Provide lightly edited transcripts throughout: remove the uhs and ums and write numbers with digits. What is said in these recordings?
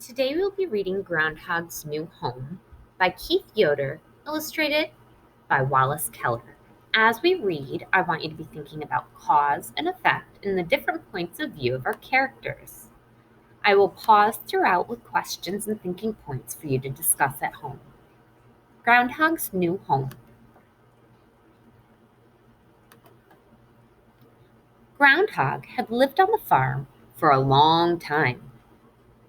Today we'll be reading Groundhog's New Home by Keith Yoder, illustrated by Wallace Keller. As we read, I want you to be thinking about cause and effect in the different points of view of our characters. I will pause throughout with questions and thinking points for you to discuss at home. Groundhog's New Home. Groundhog had lived on the farm for a long time.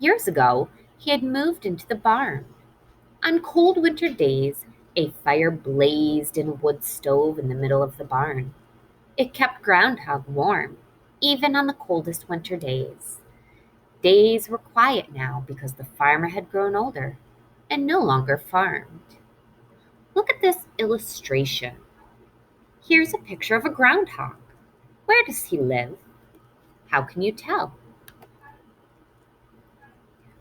Years ago, he had moved into the barn. On cold winter days, a fire blazed in a wood stove in the middle of the barn. It kept Groundhog warm, even on the coldest winter days. Days were quiet now because the farmer had grown older and no longer farmed. Look at this illustration. Here's a picture of a groundhog. Where does he live? How can you tell?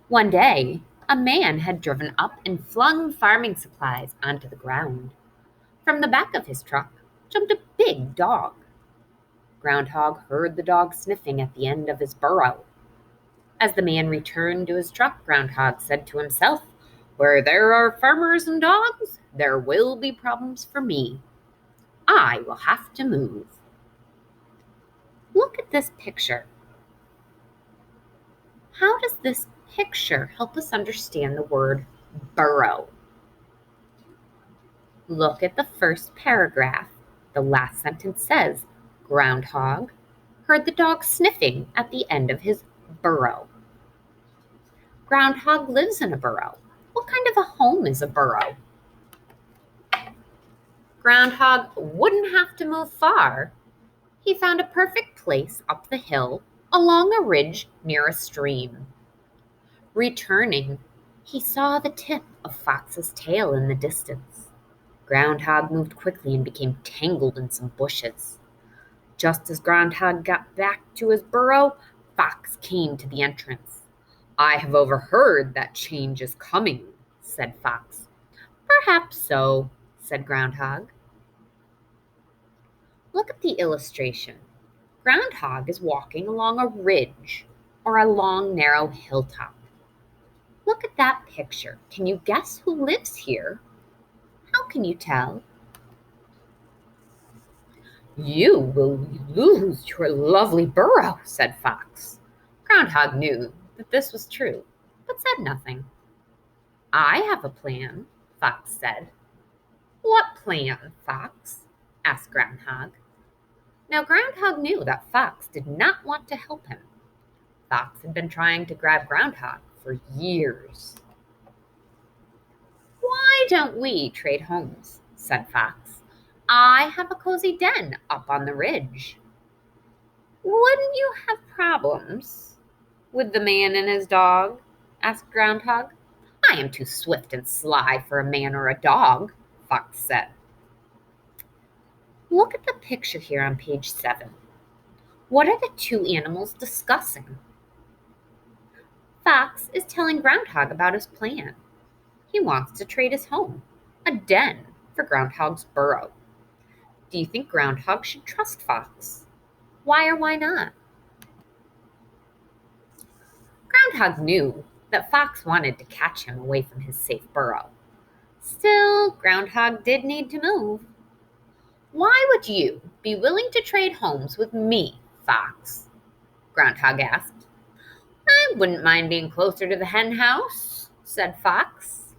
One day, a man had driven up and flung farming supplies onto the ground. From the back of his truck jumped a big dog. Groundhog heard the dog sniffing at the end of his burrow. As the man returned to his truck, Groundhog said to himself, "Where there are farmers and dogs, there will be problems for me. I will have to move." Look at this picture. How does this picture help us understand the word burrow? Look at the first paragraph. The last sentence says, Groundhog heard the dog sniffing at the end of his burrow. Groundhog lives in a burrow. What kind of a home is a burrow? Groundhog wouldn't have to move far. He found a perfect place up the hill along a ridge near a stream. Returning, he saw the tip of Fox's tail in the distance. Groundhog moved quickly and became tangled in some bushes. Just as Groundhog got back to his burrow, Fox came to the entrance. "I have overheard that change is coming," said Fox. "Perhaps so," said Groundhog. Look at the illustration. Groundhog is walking along a ridge or a long, narrow hilltop. Look at that picture. Can you guess who lives here? How can you tell? "You will lose your lovely burrow," said Fox. Groundhog knew that this was true, but said nothing. "I have a plan," Fox said. "What plan, Fox?" asked Groundhog. Now, Groundhog knew that Fox did not want to help him. Fox had been trying to grab Groundhog for years. "Why don't we trade homes?" said Fox. "I have a cozy den up on the ridge." "Wouldn't you have problems with the man and his dog?" asked Groundhog. "I am too swift and sly for a man or a dog," Fox said. Look at the picture here on page 7. What are the two animals discussing? Fox is telling Groundhog about his plan. He wants to trade his home, a den, for Groundhog's burrow. Do you think Groundhog should trust Fox? Why or why not? Groundhog knew that Fox wanted to catch him away from his safe burrow. Still, Groundhog did need to move. "Why would you be willing to trade homes with me, Fox?" Groundhog asked. "I wouldn't mind being closer to the hen house," said Fox.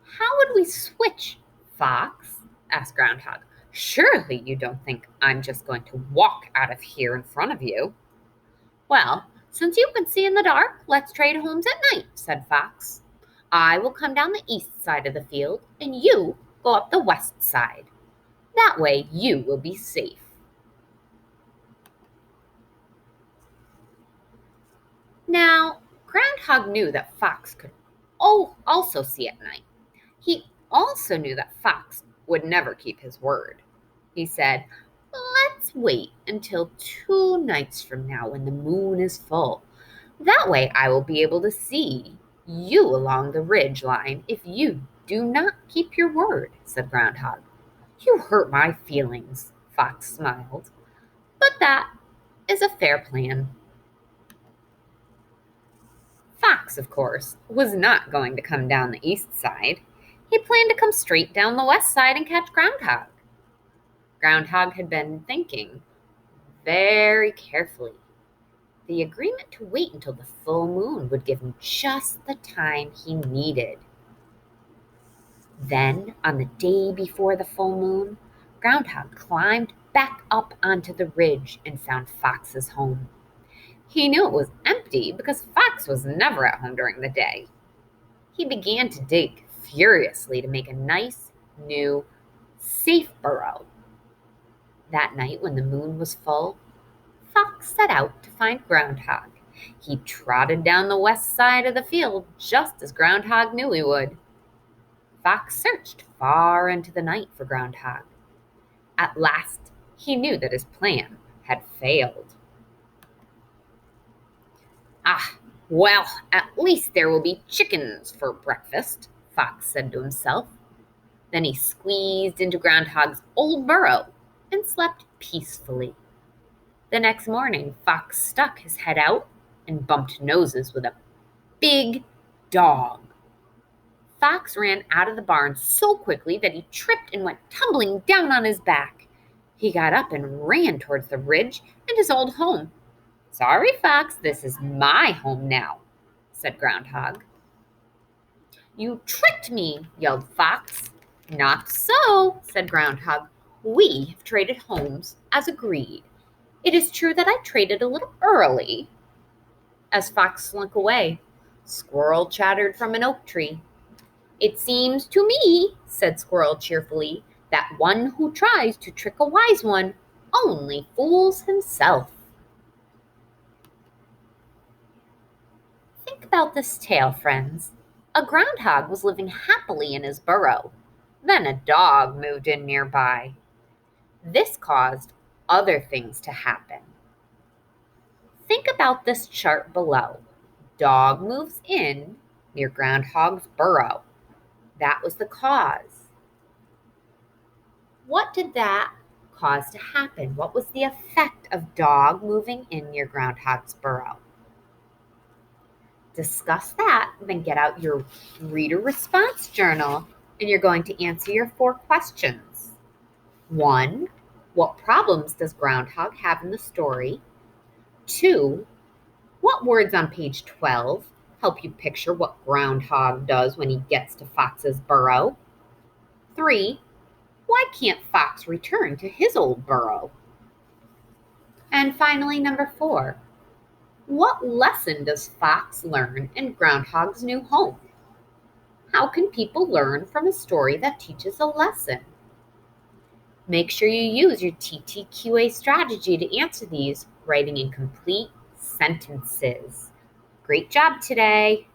"How would we switch, Fox?" asked Groundhog. "Surely you don't think I'm just going to walk out of here in front of you." "Well, since you can see in the dark, let's trade homes at night," said Fox. "I will come down the east side of the field, and you go up the west side. That way you will be safe." Now, Groundhog knew that Fox could also see at night. He also knew that Fox would never keep his word. He said, "Let's wait until 2 nights from now when the moon is full. That way I will be able to see you along the ridge line if you do not keep your word," said Groundhog. "You hurt my feelings," Fox smiled. "But that is a fair plan." Fox, of course, was not going to come down the east side. He planned to come straight down the west side and catch Groundhog. Groundhog had been thinking very carefully. The agreement to wait until the full moon would give him just the time he needed. Then, on the day before the full moon, Groundhog climbed back up onto the ridge and found Fox's home. He knew it was empty because Fox was never at home during the day. He began to dig furiously to make a nice, new, safe burrow. That night, when the moon was full, Fox set out to find Groundhog. He trotted down the west side of the field just as Groundhog knew he would. Fox searched far into the night for Groundhog. At last, he knew that his plan had failed. "Ah, well, at least there will be chickens for breakfast," Fox said to himself. Then he squeezed into Groundhog's old burrow and slept peacefully. The next morning, Fox stuck his head out and bumped noses with a big dog. Fox ran out of the barn so quickly that he tripped and went tumbling down on his back. He got up and ran towards the ridge and his old home. "Sorry, Fox, this is my home now," said Groundhog. "You tricked me," yelled Fox. "Not so," said Groundhog. "We have traded homes as agreed. It is true that I traded a little early." As Fox slunk away, Squirrel chattered from an oak tree. "It seems to me," said Squirrel cheerfully, "that one who tries to trick a wise one only fools himself." Think about this tale, friends. A groundhog was living happily in his burrow. Then a dog moved in nearby. This caused other things to happen. Think about this chart below. Dog moves in near Groundhog's burrow. That was the cause. What did that cause to happen? What was the effect of dog moving in near Groundhog's burrow? Discuss that, then get out your reader response journal, and you're going to answer your 4 questions. 1, what problems does Groundhog have in the story? 2, what words on page 12 help you picture what Groundhog does when he gets to Fox's burrow? 3, why can't Fox return to his old burrow? And finally, number 4, what lesson does Fox learn in Groundhog's new home? How can people learn from a story that teaches a lesson? Make sure you use your TTQA strategy to answer these, writing in complete sentences. Great job today!